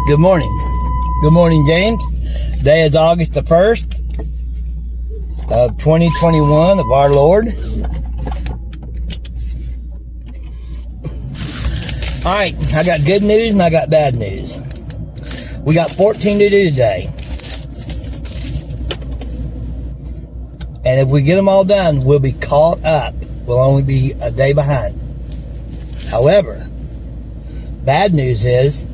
Good morning. Good morning, James. Today is August the 1st of 2021 of our Lord. All right, I got good news and I got bad news. We got 14 to do today. And if we get them all done, we'll be caught up. We'll only be a day behind. However, bad news is,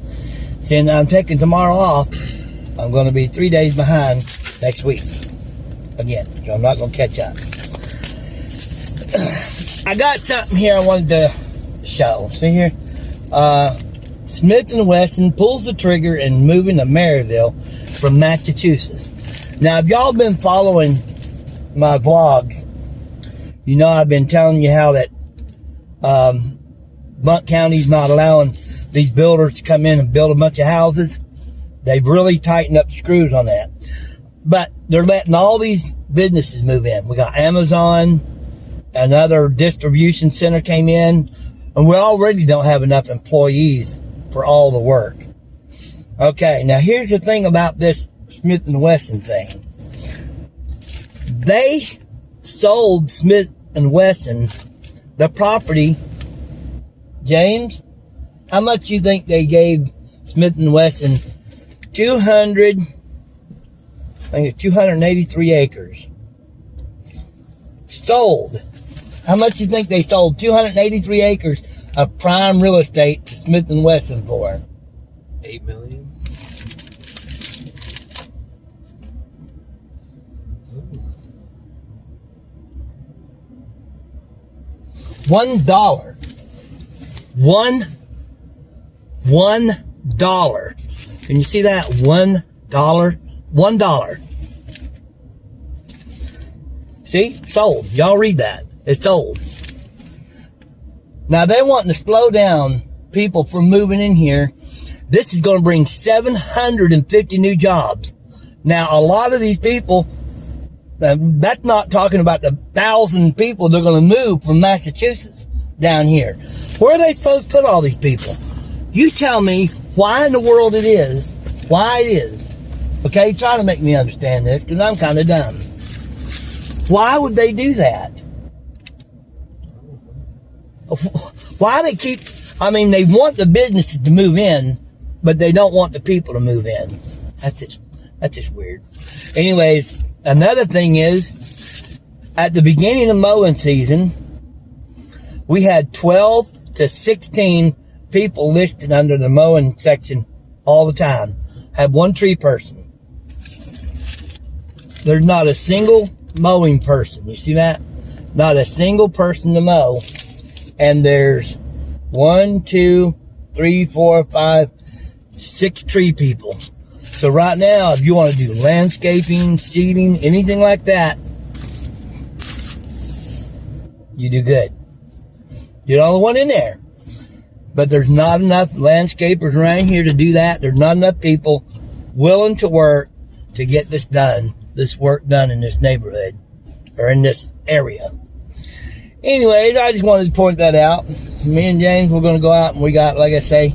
since I'm taking tomorrow off, I'm going to be 3 days behind next week. Again, so I'm not going to catch up. I got something here I wanted to show. See here? Smith and Wesson pulls the trigger and moving to Maryville from Massachusetts. Now, if y'all been following my vlogs, you know I've been telling you how that Blount County's not allowing these builders to come in and build a bunch of houses. They've really tightened up the screws on that. But they're letting all these businesses move in. We got Amazon, another distribution center came in, and we already don't have enough employees for all the work. Okay, now here's the thing about this Smith and Wesson thing. They sold Smith and Wesson the property. James, how much you think they gave Smith and Wesson? 283 acres. Sold. How much you think they sold 283 acres of prime real estate to Smith and Wesson for? $8 million. $1. $1. Can you see that? $1. $1. See? Sold. Y'all read that. It's sold. Now they're wanting to slow down people from moving in here. This is going to bring 750 new jobs. Now a lot of these people, that's not talking about the 1,000 people they're going to move from Massachusetts down here. Where are they supposed to put all these people? You tell me why in the world it is. Why it is. Okay, try to make me understand this, because I'm kind of dumb. Why would they do that? Why they keep, they want the businesses to move in, but they don't want the people to move in. That's just weird. Anyways, another thing is, at the beginning of mowing season, we had 12 to 16 people listed under the mowing section all the time. Had one tree person. There's not a single mowing person. You see that? Not a single person to mow. And there's 1, 2, 3, 4, 5, 6 tree people. So right now, if you want to do landscaping, seeding, anything like that, you do good. You're the only one in there. But there's not enough landscapers around here to do that. There's not enough people willing to work to get this done, this work done in this neighborhood or in this area. Anyways, I just wanted to point that out. Me and James, we're going to go out and we got, like I say,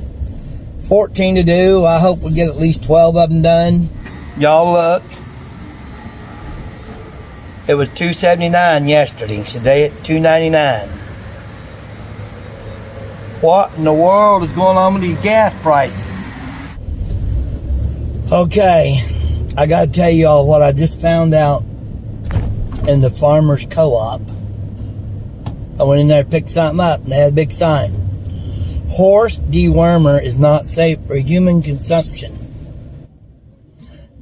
14 to do. I hope we get at least 12 of them done. Y'all look. It was $2.79 yesterday. Today at $2.99. What in the world is going on with these gas prices? Okay, I got to tell y'all what I just found out in the farmer's co-op. I went in there to pick something up, and they had a big sign. Horse dewormer is not safe for human consumption.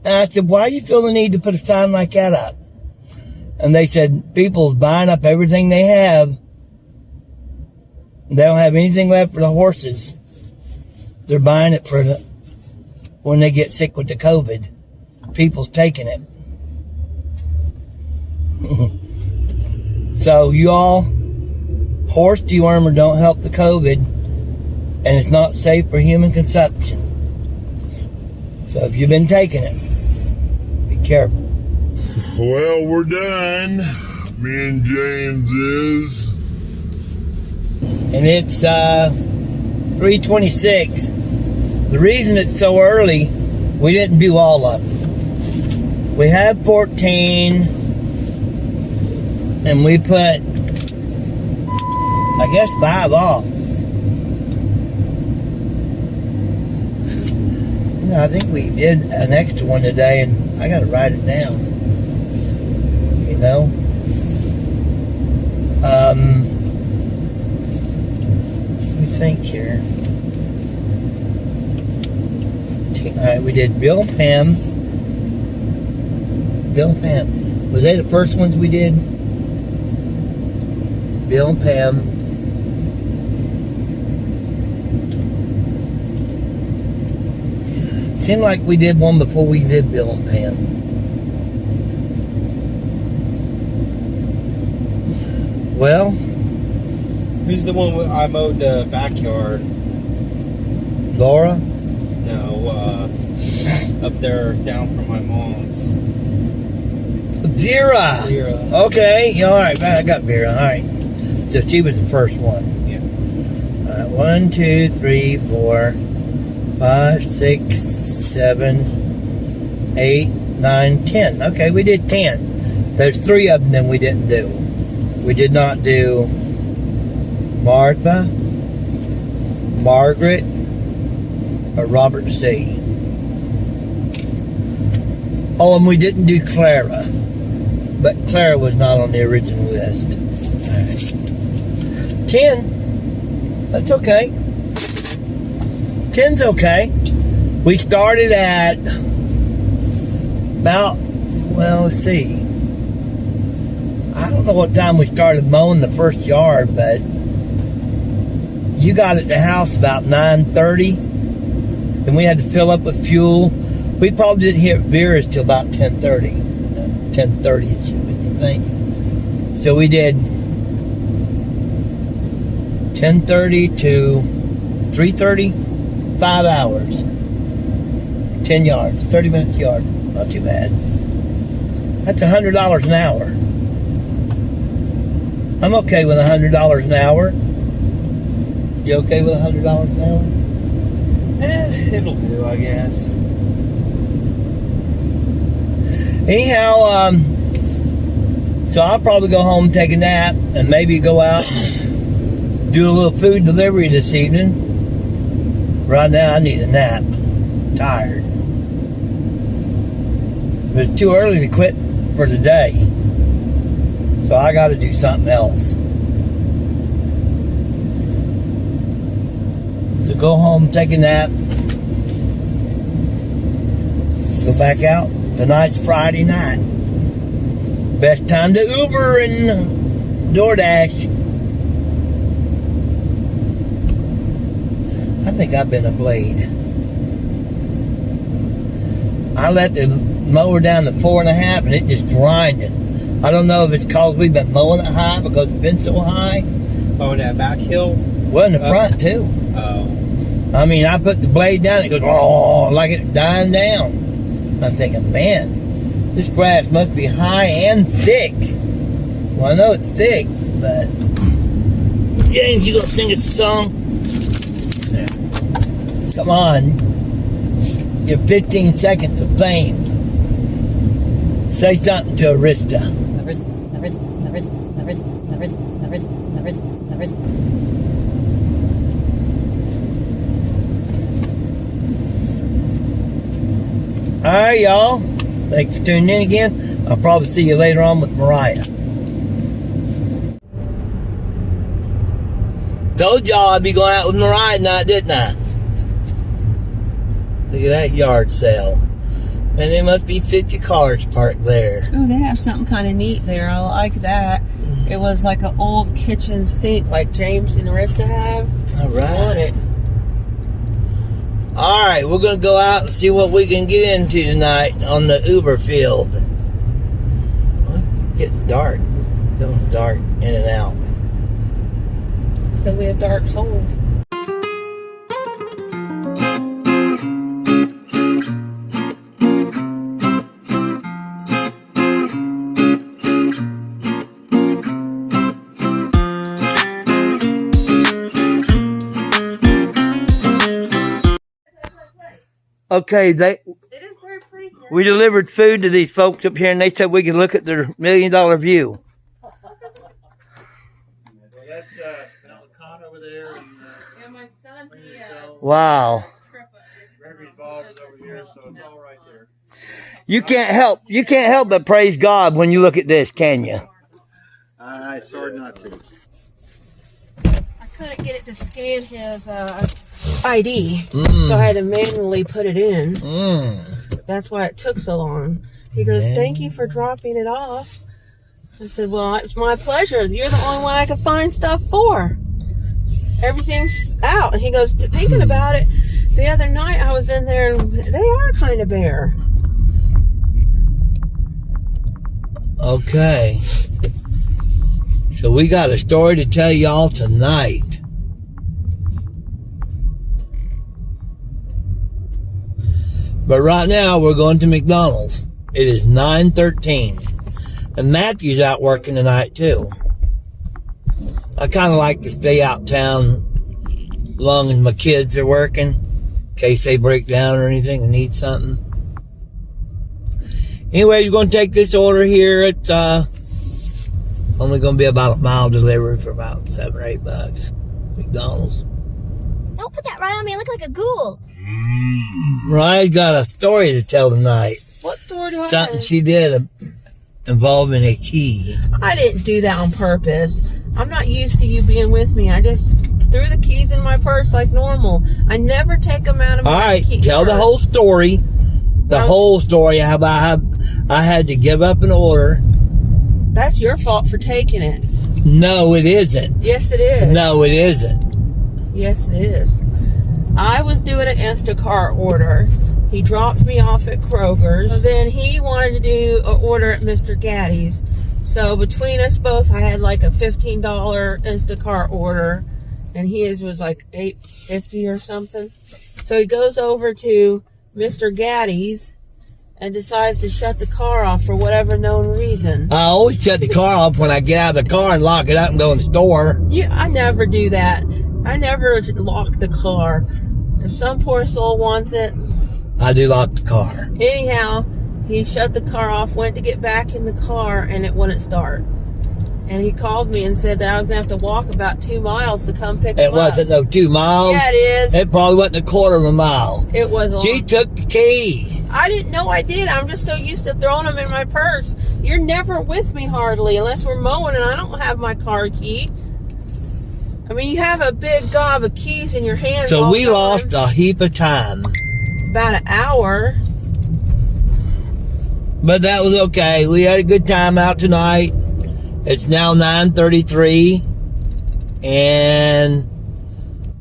And I said, why do you feel the need to put a sign like that up? And they said, people's buying up everything they have. They don't have anything left for the horses. They're buying it for when they get sick with the COVID. People's taking it. So you all, horse dewormer don't help the COVID, and it's not safe for human consumption. So if you've been taking it, be careful. Well, we're done. Me and James is. And it's 3:26. The reason it's so early, we didn't do all of them. We had 14, and we put, I guess, 5 off. I think we did an extra one today, and I got to write it down. You know? Let me think here. Alright, we did Bill and Pam. Bill and Pam. Was they the first ones we did? Bill and Pam. Seemed like we did one before we did Bill and Pam. Well, who's the one I mowed the backyard? Laura? No, up there down from my mom's. Vera. Vera. Okay, all right. I got Vera. All right. So she was the first one. Yeah. All right. 1, 2, 3, 4, 5, 6, 7, 8, 9, 10. Okay, we did 10. There's 3 of them we didn't do. We did not do Martha, Margaret, or Robert C. Oh, and we didn't do Clara. But Clara was not on the original list. All right. 10. That's okay. 10's okay. We started at about, well, let's see. I don't know what time we started mowing the first yard, but you got at the house about 9:30. Then we had to fill up with fuel. We probably didn't hit Vera's till about 10:30. 10:30, you think? So we did 10:30 to 3:30, 5 hours. 10 yards, 30 minutes a yard. Not too bad. That's $100 an hour. I'm okay with $100 an hour. You okay with $100 an hour? It'll do, I guess. Anyhow, so I'll probably go home, take a nap, and maybe go out and do a little food delivery this evening. Right now, I need a nap. I'm tired. But it's too early to quit for the day. So I got to do something else. So go home, take a nap, go back out. Tonight's Friday night. Best time to Uber and DoorDash. I think I've been a blade. I let the mower down to 4.5 and it just grinding. I don't know if it's because we've been mowing it high because it's been so high. Oh, that back hill? Well, in the front too. Oh. I mean, I put the blade down, it goes, oh, like it's dying down. I was thinking, man, this grass must be high and thick. Well, I know it's thick, but... James, you gonna sing us a song? Yeah. Come on. Your 15 seconds of fame. Say something to Arista. All right, y'all. Thanks for tuning in again. I'll probably see you later on with Merriah. Told y'all I'd be going out with Merriah tonight, didn't I? Look at that yard sale. And there must be 50 cars parked there. Oh, they have something kind of neat there. I like that. It was like an old kitchen sink like James and Arista have. All right. I want it. All right, we're going to go out and see what we can get into tonight on the Uber field. Well, it's getting dark. It's going dark in and out. It's because we have dark souls. Okay, It is very pretty here. we delivered food to these folks up here, and they said we could look at their $1 million view. That's Mountain Con over there, and Yeah, my son, Wow. Gregory's Bog is over here, so it's all right there. You can't help but praise God when you look at this, can you? It's hard not to. I couldn't get it to scan his ID, so I had to manually put it in. That's why it took so long. He goes, "Thank you for dropping it off." I said, "Well, it's my pleasure. You're the only one I could find stuff for. Everything's out." And he goes, "Thinking about it, the other night I was in there, and they are kind of bare." Okay. So we got a story to tell y'all tonight. But right now we're going to McDonald's. It is 9:13. And Matthew's out working tonight too. I kind of like to stay out town long as my kids are working, in case they break down or anything and need something. Anyway, you're going to take this order here. It's only going to be about a mile delivery for about $7 or $8. McDonald's. Don't put that right on me. I look like a ghoul. Mariah's got a story to tell tonight. What story do I Something have? she did involving a key. I didn't do that on purpose. I'm not used to you being with me. I just threw the keys in my purse like normal. I never take them out of my All right, key tell the purse. whole story. The whole story. How about I had to give up an order. That's your fault for taking it. No, it isn't. Yes, it is. No, it isn't. Yes, it is. I was doing an Instacart order. He dropped me off at Kroger's. Then he wanted to do an order at Mr. Gaddy's. So between us both, I had like a $15 Instacart order, and his was like $8.50 or something. So he goes over to Mr. Gaddy's and decides to shut the car off for whatever known reason. I always shut the car off when I get out of the car and lock it up and go in the store. I never do that. I never lock the car. If some poor soul wants it. I do lock the car. Anyhow, he shut the car off, went to get back in the car, and it wouldn't start. And he called me and said that I was going to have to walk about 2 miles to come pick him It wasn't no 2 miles. Yeah, it is. It probably wasn't a quarter of a mile. It was She long. took the key. I didn't know I did. I'm just so used to throwing them in my purse. You're never with me hardly unless we're mowing and I don't have my car key. I mean, you have a big gob of keys in your hands. So all we the time. lost a heap of time. About an hour. But that was okay. We had a good time out tonight. It's now 9:33. And,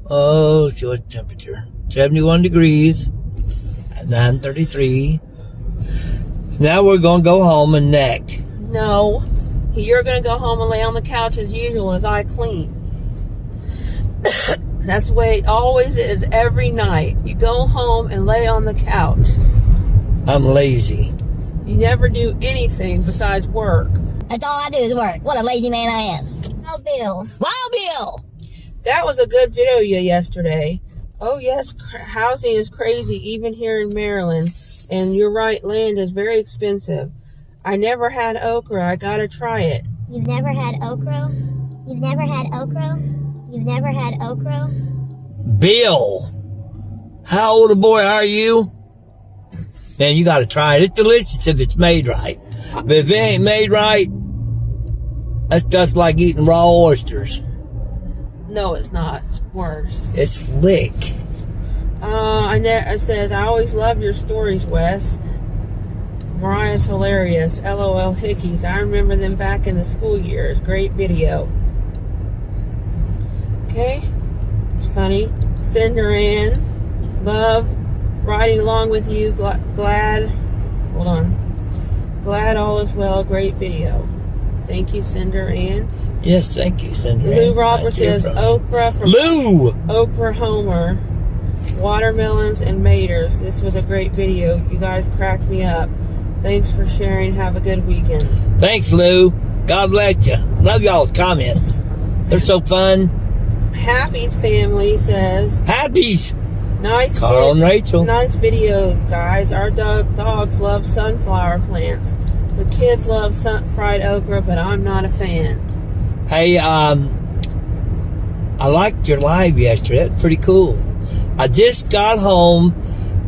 let's see what temperature. 71 degrees at 9:33. Now we're going to go home and neck. No. You're going to go home and lay on the couch as usual as I clean. That's the way it always is every night. You go home and lay on the couch. I'm lazy. You never do anything besides work. That's all I do is work. What a lazy man I am. Wild Bill. Wild Bill! That was a good video yesterday. Oh yes, housing is crazy even here in Maryland. And you're right, land is very expensive. I never had okra. I gotta try it. You've never had okra? You've never had okra? You've never had okra? Bill, how old a boy are you? Man, you gotta try it. It's delicious if it's made right. But if it ain't made right, that's just like eating raw oysters. No, it's not. It's worse. It's slick. It says, I always love your stories, Wes. Mariah's hilarious. LOL hickeys. I remember them back in the school years. Great video. Okay. It's funny. Cinder Ann. Love riding along with you. Glad. Hold on. Glad all is well. Great video. Thank you, Cinder Ann. Yes, thank you, Cindy. Lou Roberts says okra from Lou! Oklahoma, watermelons and maters. This was a great video. You guys cracked me up. Thanks for sharing. Have a good weekend. Thanks, Lou. God bless you. Love y'all's comments. They're so fun. Happy's family says, Happy's. Nice. Carl and Rachel. Nice video, guys. Our dogs love sunflower plants. The kids love fried okra, but I'm not a fan. Hey, I liked your live yesterday. That's pretty cool. I just got home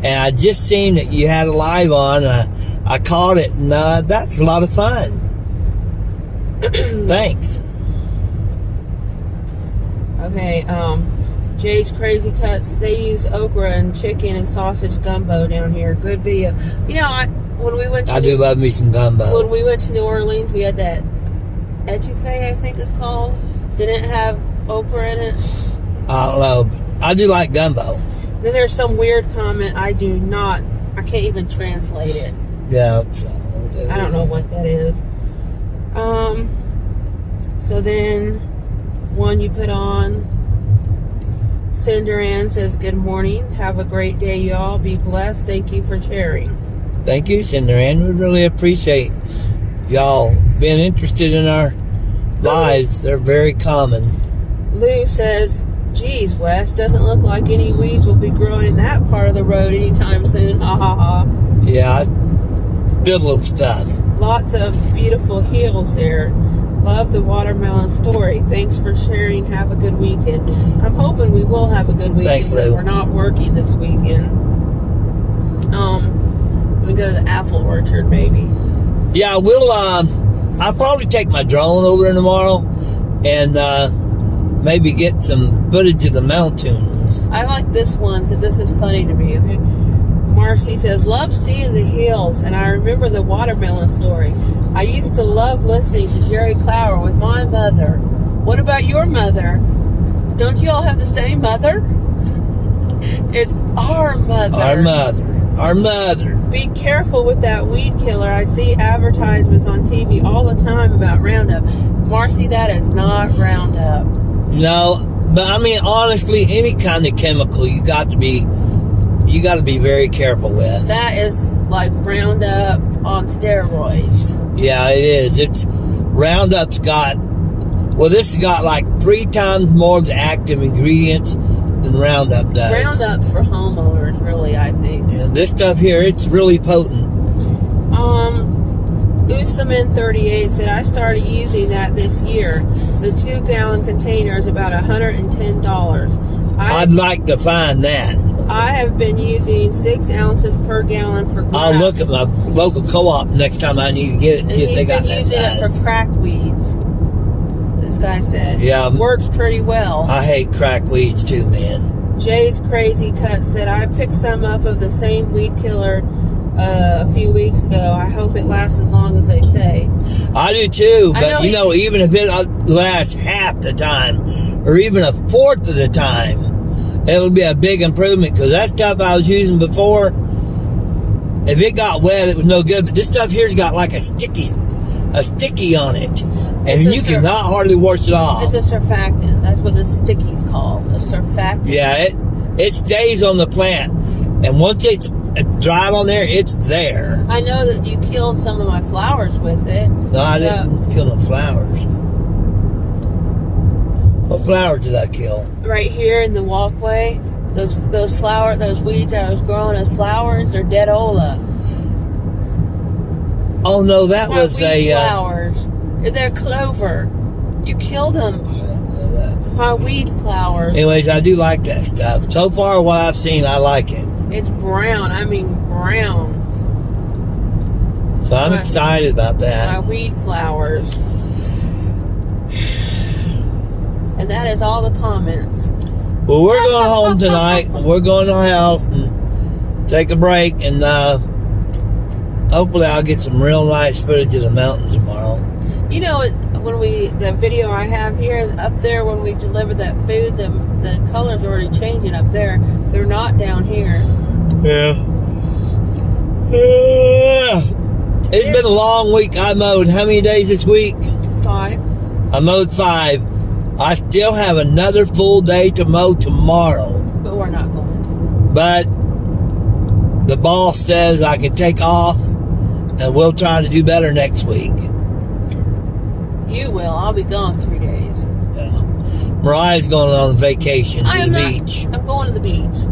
and I just seen that you had a live on. I caught it, and that's a lot of fun. Thanks. Okay, Jay's Crazy Cuts. They use okra and chicken and sausage gumbo down here. Good video. You know, when we went to I do love me some gumbo. When we went to New Orleans, we had that etouffee, I think it's called. Didn't have okra in it. I don't know. I do like gumbo. Then there's some weird comment. I can't even translate it. Yeah. I don't know what that is. So then one you put on, Cinder Ann says, good morning. Have a great day, y'all. Be blessed. Thank you for sharing. Thank you, Cinder Ann. We really appreciate y'all being interested in our lives. They're very common. Lou says, geez, Wes, doesn't look like any weeds will be growing in that part of the road anytime soon. Ha ha ha. Yeah, biblical stuff. Lots of beautiful hills there. Love the watermelon story. Thanks for sharing. Have a good weekend. I'm hoping we will have a good weekend. Thanks, Lou. We're not working this weekend. We go to the apple orchard, maybe. Yeah, I'll probably take my drone over there tomorrow and maybe get some footage of the mountains. I like this one because this is funny to me. Okay? Marcy says, love seeing the hills, and I remember the watermelon story. I used to love listening to Jerry Clower with my mother. What about your mother? Don't you all have the same mother? It's our mother. Our mother. Our mother. Be careful with that weed killer. I see advertisements on TV all the time about Roundup. Marcy, that is not Roundup. No, but I mean, honestly, any kind of chemical you got to be very careful with. That is like Roundup on steroids. Yeah, it is. Roundup's got, this has got like 3 times more of the active ingredients than Roundup does. Roundup's for homeowners, really, I think. Yeah, this stuff here, it's really potent. Usamin38 said, I started using that this year. The 2-gallon container is about $110. I'd like to find that. I have been using 6 ounces per gallon for grass. I'll look at my local co-op next time I need to get it. And If they got that using it for cracked weeds. This guy said. Yeah. Works pretty well. I hate crack weeds too, man. Jay's Crazy Cut said, I picked some up of the same weed killer a few weeks ago. I hope it lasts as long as they say. I do too, but even if it lasts half the time, or even a fourth of the time, it would be a big improvement, because that stuff I was using before, if it got wet, it was no good. But this stuff here's got like a sticky on it, and you cannot hardly wash it off. It's a surfactant. That's what the sticky's called. A surfactant. Yeah, it stays on the plant, and once it's dried on there, it's there. I know that you killed some of my flowers with it. No, I didn't kill no flowers. What flowers did I kill? Right here in the walkway, those weeds I was growing as flowers, they're dead Ola. Oh no, that was flowers. They're clover. You killed them. My weed flowers. Anyways, I do like that stuff. So far, what I've seen, I like it. It's brown. I mean brown. So I'm excited about that. My weed flowers. And that is all the comments. Well, we're going home tonight. We're going to our house and take a break, and hopefully I'll get some real nice footage of the mountains tomorrow. You know, the video I have here, up there when we deliver that food, the color's already changing up there. They're not down here. Yeah. It's been a long week. I mowed how many days this week? 5. I mowed 5. I still have another full day to mow tomorrow. But we're not going to. But the boss says I can take off, and we'll try to do better next week. You will. I'll be gone 3 days. Yeah. Mariah's going on vacation to the beach. I'm going to the beach.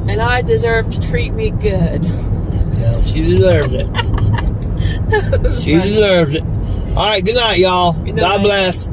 And I deserve to treat me good. Yeah, she deserves it. She deserves it. All right, good night, y'all. Good God night. bless.